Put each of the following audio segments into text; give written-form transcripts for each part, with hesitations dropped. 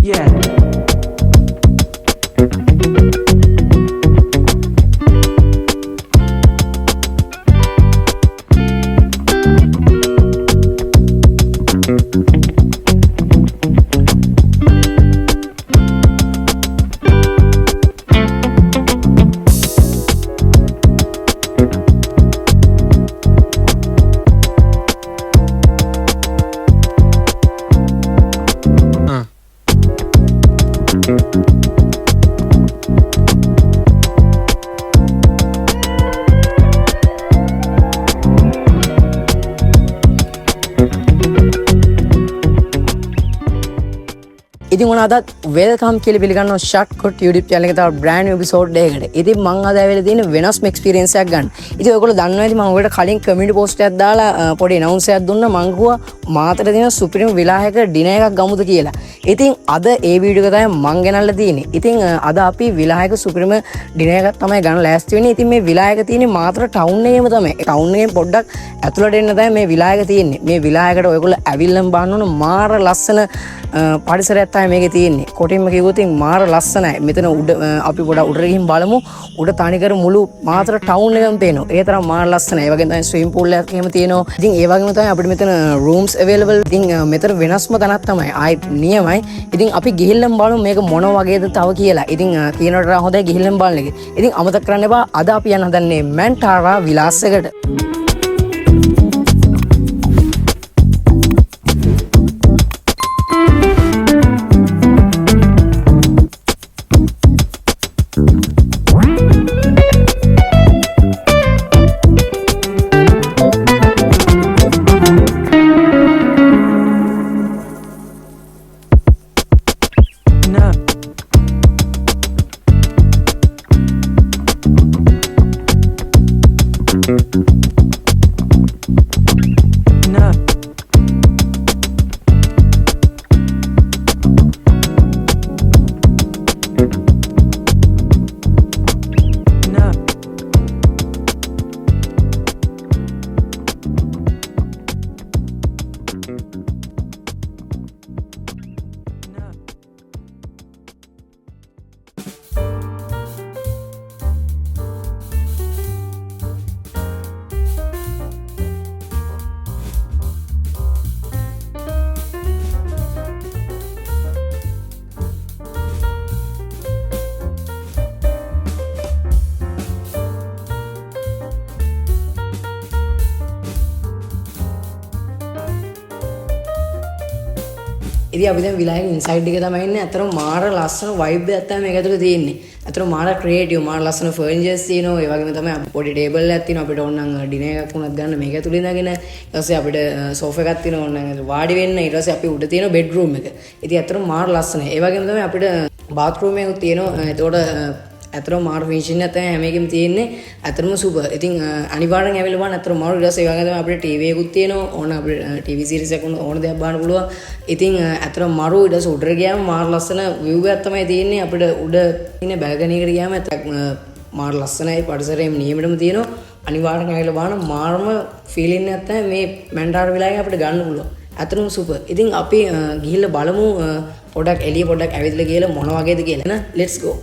Yeah. ඉතින් මොනවාද welcome කියලා පිළිගන්නවා Shatkot YouTube channel එකට තව brand new episode එකකට. ඉතින් මම අද ආවෙලා තියෙන වෙනස්ම experience එකක් ගන්න. ඉතින් ඔයගොල්ලෝ දන්නවා ඉතින් මම ඔයාලට කලින් community post එකක් දාලා පොඩි announce එකක් දුන්නා මං කිව්වා මාතර දින supreme විලාහයක dinner එකක් ගමුද කියලා. ඉතින් අද ඒ වීඩියෝ එක තමයි මං ගෙනල්ලා තියෙන්නේ. ඉතින් අද අපි විලාහයක supreme dinner එකක් තමයි ගන්න ලෑස්ති වෙන්නේ. ඉතින් මේ විලාහයක තියෙන්නේ මාතර town එකේම තමයි. town එකෙන් පොඩ්ඩක් ඇතුළට එන්න තමයි මේ විලාහයක තියෙන්නේ. මේ විලාහයකට ඔයගොල්ලෝ ඇවිල්ලා බලන්න ඕන මාර ලස්සන පරිසරයක් තමයි මේකේ තියෙන්නේ. කොටින්ම කිව්වොත් මාර ලස්සනයි. මෙතන උඩ අපි පොඩක් උඩට ගිහින් බලමු. උඩ තනිකර මුළු මාතර ටවුන් එකම පේනවා. ඒ තරම් මාර ලස්සනයි. ඒ වගේම තමයි ස්විමින් pool එකක් එහෙම තියෙනවා. ඉතින් ඒ වගේම තමයි අපිට මෙතන rooms available. ඉතින් මෙතන වෙනස්ම තැනක් තමයි. ආයෙත් නියමයි. ඉතින් අපි ගිහිල්ලාම බලමු මේක මොන වගේද තව කියලා. ඉතින් කියනට හොඳයි ගිහිල්ලාම බලන්න එක. ඉතින් අමතක කරන්න එපා. අද අපි යන්න හදන්නේ Mantara විලාස් එකට. ඉතින් අපි දැන් විලායක ඉන්සයිඩ් එකේ තමයි ඉන්නේ. අතන මාර ලස්සන vibe එකක් තමයි මේක ඇතුලේ තියෙන්නේ. අතන මාර ක්‍රියේටිව් මාර ලස්සන ෆර්නිචර්ස් තියෙනවා. ඒ වගේම තමයි පොඩි ටේබල් එකක් තියෙනවා. අපිට ඕන නම් ඩිනර් එකක් වුණත් ගන්න මේක ඇතුලේ ඉඳගෙන. ඊට පස්සේ අපිට සෝෆා එකක් තියෙනවා ඕන නම් වාඩි වෙන්න. ඊට පස්සේ අපි උඩ තියෙන බෙඩ්රූම් එක. ඉතින් අතන මාර ලස්සනයි. ඒ වගේම තමයි අපිට බාත්රූම් එකක් තියෙනවා. එතකොට අතන මාර ෆිනිෂින් එක තමයි හැම එකෙම තියෙන්නේ. අතරම සුපර්. ඉතින් අනිවාර්යෙන් ඇවිල්ලා බලන්න අතන මාර ඊට පස්සේ ඒ වගේම තමයි අපිට ටීවී එකකුත් තියෙනවා. ඕන අපිට ටීවී සීරීස් එකක් ඕන දෙයක් බලන්න පුළුවන්. ඉතින් අතන මරු ඊට පස්සේ උඩට ගියාම මාර ලස්සන view එකක් තමයි තියෙන්නේ. අපිට උඩ ඉන්නේ බැල්කනි එකට ගියාම මාර ලස්සනයි පරිසරයේම නියමෙටම තියෙනවා. අනිවාර්යෙන් ඇවිල්ලා බලන්න මාරම ෆීලින් එකක් තමයි මේ Mantara විලායක අපිට ගන්න පුළුවන්. අතරම සුපර්. ඉතින් අපි ගිහිල්ලා බලමු පොඩක් එළිය පොඩක් ඇවිදලා ගිහලා මොන වගේද කියලා. නේ let's go.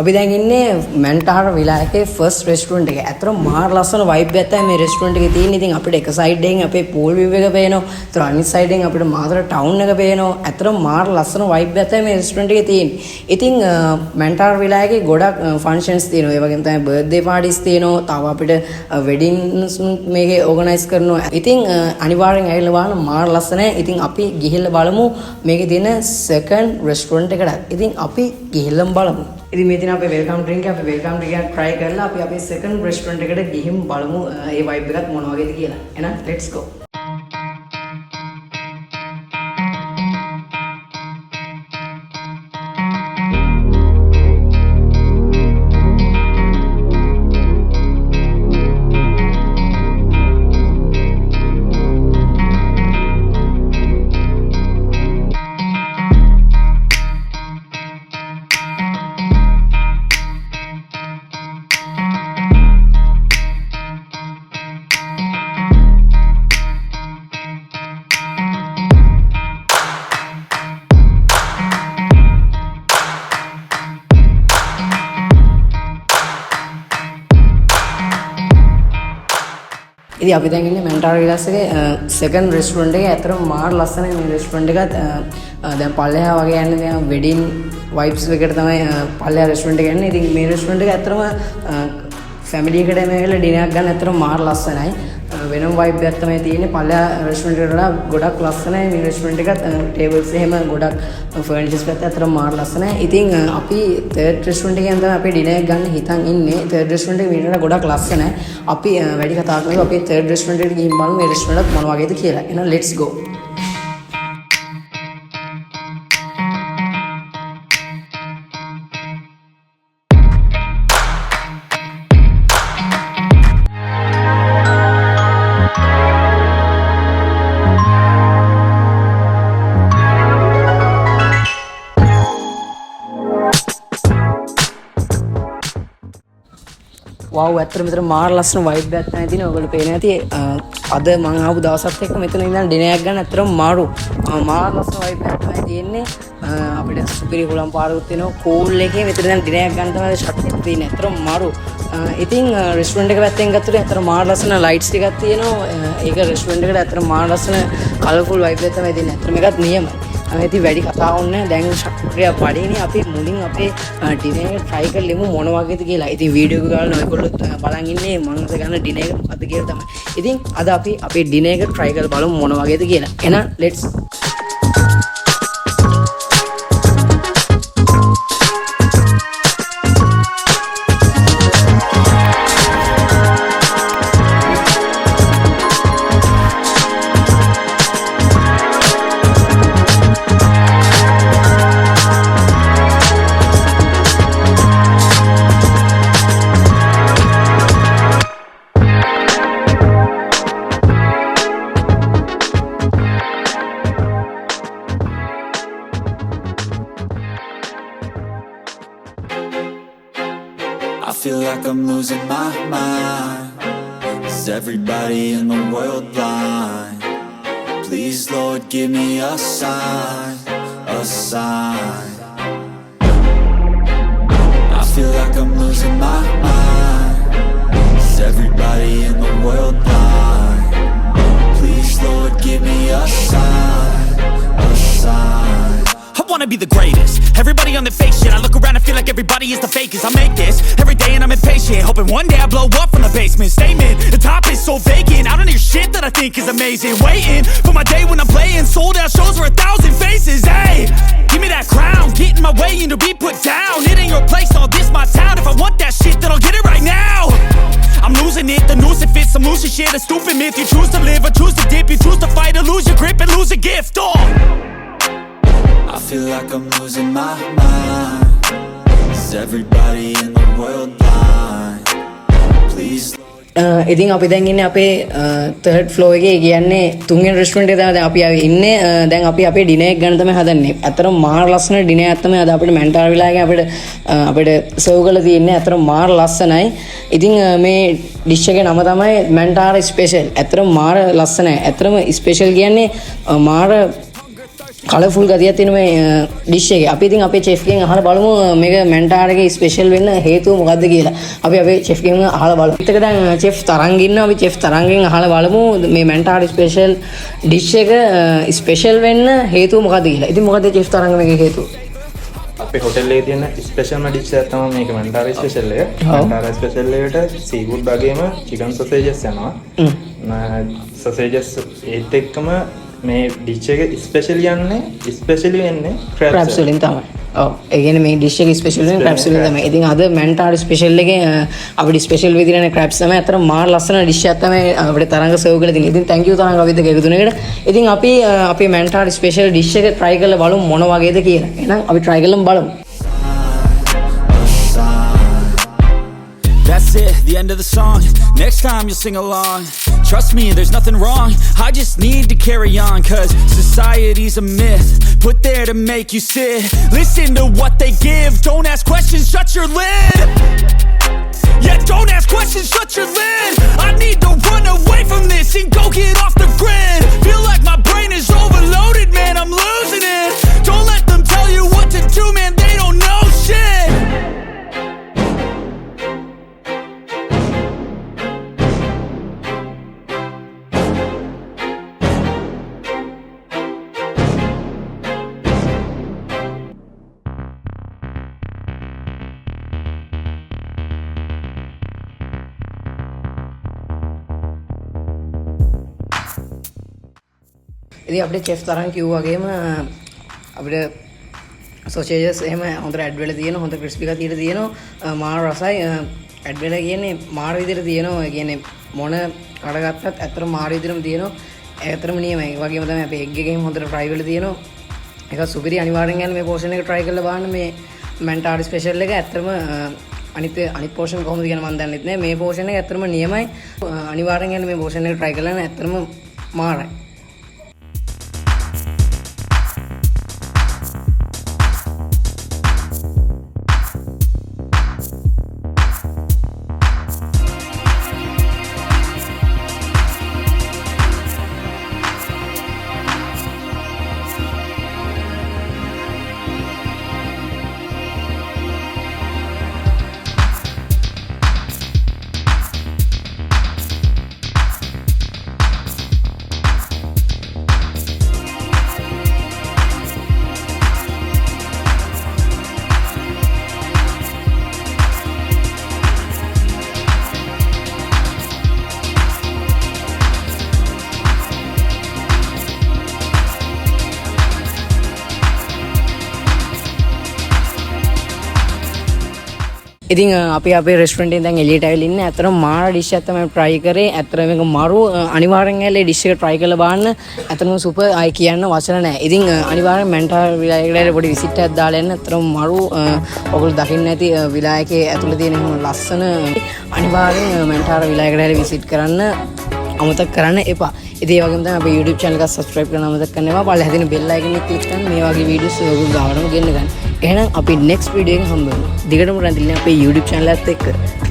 අපි දැන් ඉන්නේ මැන්ටාර විලායකේ ෆස්ට් රෙස්ටුරන්ට් එකේ. ඇත්තටම මාර ලස්සන වයිබ් එකක් තමයි මේ රෙස්ටුරන්ට් එකේ තියෙන්නේ. ඉතින් අපිට එක සයිඩ් එකෙන් අපේ පූල් විව් එක පේනවා. ඒතර අනිත් සයිඩ් එකෙන් අපිට මාතර ටවුන් එක පේනවා. ඇත්තටම මාර ලස්සන වයිබ් එකක් තමයි මේ රෙස්ටුරන්ට් එකේ තියෙන්නේ. ඉතින් මැන්ටාර විලායකේ ගොඩක් ෆන්ක්ෂන්ස් තියෙනවා. ඒ වගේම තමයි බර්ත්ඩේ පාටිස් තියෙනවා. තව අපිට වෙඩින්ස් මේකේ ඕගනයිස් කරනවා. ඉතින් අනිවාර්යෙන් ඇවිල්ලා බලන්න මාර ලස්සනයි. ඉතින් අපි ගිහිල්ලා බලමු මේකේ තියෙන සෙකන්ඩ් රෙස්ටුරන්ට් එකට. ඉතින් අපි ගිහිල්ලා බලමු. ඉතින් මේ දින අපේ වෙල්කම් ඩ්‍රින්ක් අපේ වෙල්කම් ඩ්‍රින්ක් එක try කරලා අපි අපේ second restaurant එකට ගිහින් බලමු ඒ vibe එකත් මොන වගේද කියලා. එහෙනම් let's go. ඉතින් අපි දැන් ඉන්නේ මැන්ටාර විලාස් එකේ සෙකන්ඩ් රෙස්ටුරන්ට් එකේ. ඇත්තටම මාර ලස්සනයි මේ රෙස්ටුරන්ට් එකත්. දැන් පල්ලෙහා වගේ යන්නේ දැන් වෙඩින් වයිබ්ස් එකකට තමයි පල්ලෙහා රෙස්ටුරන්ට් එක යන්නේ. ඉතින් මේ රෙස්ටුරන්ට් එක ඇත්තටම ෆැමිලි එකට මේවෙලා ඩිනර් එකක් ගන්න ඇත්තටම මාර ලස්සනයි. වෙනම වයිබ් එකක් තමයි තියෙන්නේ. පල්ලෙහා රෙස්ටුරන්ට් එකට වඩා ගොඩක් ලස්සනයි මේ රෙස්ටුරන්ට් එකත්. ටේබල්ස් එහෙම ගොඩක් ෆර්නිචර්ස් පැත්ත ඇත්තටම මාර ලස්සනයි. ඉතින් අපි තර්ඩ් රෙස්ටුරන්ට් එකෙන් තමයි අපි ඩිනර් එක ගන්න හිතන් ඉන්නේ. තර්ඩ් රෙස්ටුරන්ට් එක මීට වඩා ගොඩක් ලස්සනයි. අපි වැඩි කතා කරමු. අපි තර්ඩ් රෙස්ටුරන්ට් එකට ගිහින් බලමු මේ රෙස්ටුරන්ට් එක මොන වගේද කියලා. එහෙනම් let's go. wow ඇත්තටම මෙතන මාර ලස්සන වයිබ් එකක් තමයි තියෙන්නේ. ඔයගොල්ලෝ පේන්නේ නැති අද මම ආපු දවසත් එක්ක මෙතන ඉඳන් ඩිනර් එකක් ගන්න ඇත්තටම මාර ලස්සන වයිබ් එකක් තමයි තියෙන්නේ. අපිට සුපිරි හුලම් පාරකුත් තියෙනවා. කෝල් එකේ මෙතන දැන් ඩිනර් එකක් ගන්න තමයි ෂට්කොට් තියෙන්නේ. ඇත්තටම මාරු. ඉතින් රෙස්ටුරන්ට් එක පැත්තෙන් ගත්තොත් ඇත්තටම මාර ලස්සන ලයිට්ස් ටිකක් තියෙනවා. ඒක රෙස්ටුරන්ට් එකට ඇත්තටම මාර ලස්සන කලර්ෆුල් වයිබ් එකක් තමයි තියෙන්නේ. ඇත්තටම මේකත් නියමයි. ඉතින් වැඩි කතා ඕනේ දැන් ෂට්කොට්රිය පඩේනේ. අපි මුලින් අපේ ඩිනර් එක try කරලෙමු මොන වගේද කියලා. ඉතින් වීඩියෝ එක ගාලා ඔයගොල්ලෝ බලන් ඉන්නේ මම අද ගන්න ඩිනර් එක මොකද්ද කියලා තමයි. ඉතින් අද අපි අපේ ඩිනර් එක try කරලා බලමු මොන වගේද කියලා. එහෙනම් let's I feel like I'm losing my mind. Is everybody in the world blind? Please Lord give me a sign, a sign. I feel like I'm losing my mind. Is everybody in the world blind? Please Lord give me a sign, a sign. I wanna be the greatest. Everybody on the fake shit. I look around and feel like everybody is the fakest. I make this every day and I'm impatient, hoping one day I blow up from the basement. Statement, the top is so vacant. I don't hear shit that I think is amazing. Waiting for my day when I'm playing sold out shows for 1,000 faces. Hey, give me that crown, get in my way and to be put down. It ain't your place, all this my town. If I want that shit, then I'll get it right now. I'm losing it, the noose it fits. I'm losing shit, a stupid myth. You choose to live or choose to dip. You choose to fight or lose your grip and lose a gift. Oh, I feel like I'm losing my mind. Is everybody in the world blind? Please ඉතින් අපි දැන් ඉන්නේ අපේ third floor එකේ. කියන්නේ තුන්වෙනි restaurant එකේ තමයි දැන් අපි ආවේ ඉන්නේ. දැන් අපි අපේ ඩිනර් එක ගන්න තමයි හදන්නේ. අතරම මාර ලස්සන ඩිනර් එකක් තමයි අද අපිට මැන්ටාර විලාගේ අපිට සර්ව් කරලා තියෙන්නේ. අතරම මාර ලස්සනයි. ඉතින් මේ ඩිෂ් එකේ නම තමයි මැන්ටාර ස්පෙෂල්. අතරම මාර ලස්සනයි. අතරම ස්පෙෂල් කියන්නේ මාර කලර්ෆුල් ගතියක් තියෙන මේ ඩිෂ් එකේ. අපි ඉතින් අපේ chef ගෙන් අහලා බලමු මේක මැන්ටාරගේ ස්පෙෂල් වෙන්න හේතුව මොකද්ද කියලා. අපි අපේ chef ගෙන් අහලා බලමු. ඊට දැන් chef තරංග ඉන්නවා. අපි chef තරංගෙන් අහලා බලමු මේ මැන්ටාර ස්පෙෂල් ඩිෂ් එක ස්පෙෂල් වෙන්න හේතුව මොකද්ද කියලා. ඉතින් මොකද්ද chef තරංග මේකේ හේතුව? අපේ හොටෙල් එකේ තියෙන ස්පෙෂල්ම ඩිෂ් එක තමයි මේක මන්තාරා ස්පෙෂල් එක. මන්තාරා ස්පෙෂල් එකට සීෆුඩ් වගේම චිකන් සොසේජස් යනවා. සොසේජස් ඒත් එක්කම මේ ඩිෂ් එක ස්පෙෂලි වෙන්නේ ක්‍රැබ්ස් වලින් තමයි. ඔව්. ඒ කියන්නේ මේ ඩිෂ් එක ස්පෙෂල් වෙන්නේ ක්‍රැබ්ස් වලින් තමයි. ඉතින් අද මන්තාරා ස්පෙෂල් එකේ අපිට ස්පෙෂල් විදිහට ක්‍රැබ්ස් තමයි. අතර මාර ලස්සන ඩිෂ් එකක් තමයි අපිට තරංග සර්ව් කරලා තියෙන්නේ. ඉතින් thank you තරංග අපිත් එක්ක එකතු වෙන එකට. ඉතින් අපි අපේ මන්තාරා ස්පෙෂල් ඩිෂ් එක try කරලා බලමු මොන වගේද කියලා. එහෙනම් අපි try කරලා බලමු. That's it, the end of the song. Next time you'll sing along. Trust me, there's nothing wrong. I just need to carry on. Cause society's a myth, put there to make you sit. Listen to what they give. Don't ask questions, shut your lid. Yeah, don't ask questions, shut your lid. I need to run away from this and go get off the grid. Feel like my brain is overloaded, man, I'm losing it. Don't let them tell you what to do, man, they don't know shit. ඉතින් අපිට chef තරංග කිව්වා වගේම අපිට sausages එහෙම හොඳට add වෙලා තියෙනවා, හොඳ ක්‍රිස්පි ගතියට තියෙනවා, මාර රසයි. ඇඩ් වෙලා කියන්නේ මාර විදිහට තියෙනවා. ඒ කියන්නේ මොන කඩගත්තත් ඇත්තටම මාර විදිහටම තියෙනවා. ඇත්තටම නියමයි. ඒ වගේම තමයි අපේ එග් එකෙන් හොඳට ෆ්‍රයි වෙලා තියෙනවා. ඒක සුපිරි. අනිවාර්යෙන් යන්න මේ පෝෂන් එක try කරලා බලන්න මේ මන්තාරා ස්පෙෂල් එක. ඇත්තටම අනිත් පෝෂන් කොහොමද කියන මම දන්නෙත් නෑ. මේ පෝෂන් එක ඇත්තටම නියමයි. අනිවාර්යෙන් යන්න මේ පෝෂන් එක try කරලා යන්න. ඇත්තටම මාරයි. ඉතින් අපි අපේ රෙස්ටුරන්ට් එකෙන් දැන් එළියට ඇවිල්ලා ඉන්නේ. අතරම මාර ඩිෂ් එකක් තමයි try කරේ. අතරම මේක මරු අනිවාර්යෙන් ඇවිල්ලා ඩිෂ් එක try කරලා බලන්න. අතරම සුපර් අය කියන්න වචන නැහැ. ඉතින් අනිවාර්යෙන් මන්තාරා විලායකයට පොඩි විසිට් එකක් දාලා යන්න. අතරම මරු ඔයගොල්ලෝ දකින්න ඇති විලායකයේ ඇතුළේ තියෙන එහෙම ලස්සන අනිවාර්යෙන් මන්තාරා විලායකයට විසිට් කරන්න අමතක කරන්න එපා. ඉතින් ඒ වගේම තමයි අපේ YouTube channel එක subscribe කරන්න අමතක කරන්න එපා. පල්ලෙහා තියෙන bell icon එක click කරන්න මේ වගේ videos ඔයගොල්ලෝ ගාවටම ගෙන්න ගන්න. එහෙනම් අපි next video එකෙන් හම්බ වෙමු. දිගටම රැඳිලා අපේ YouTube channel එකත් එක්ක.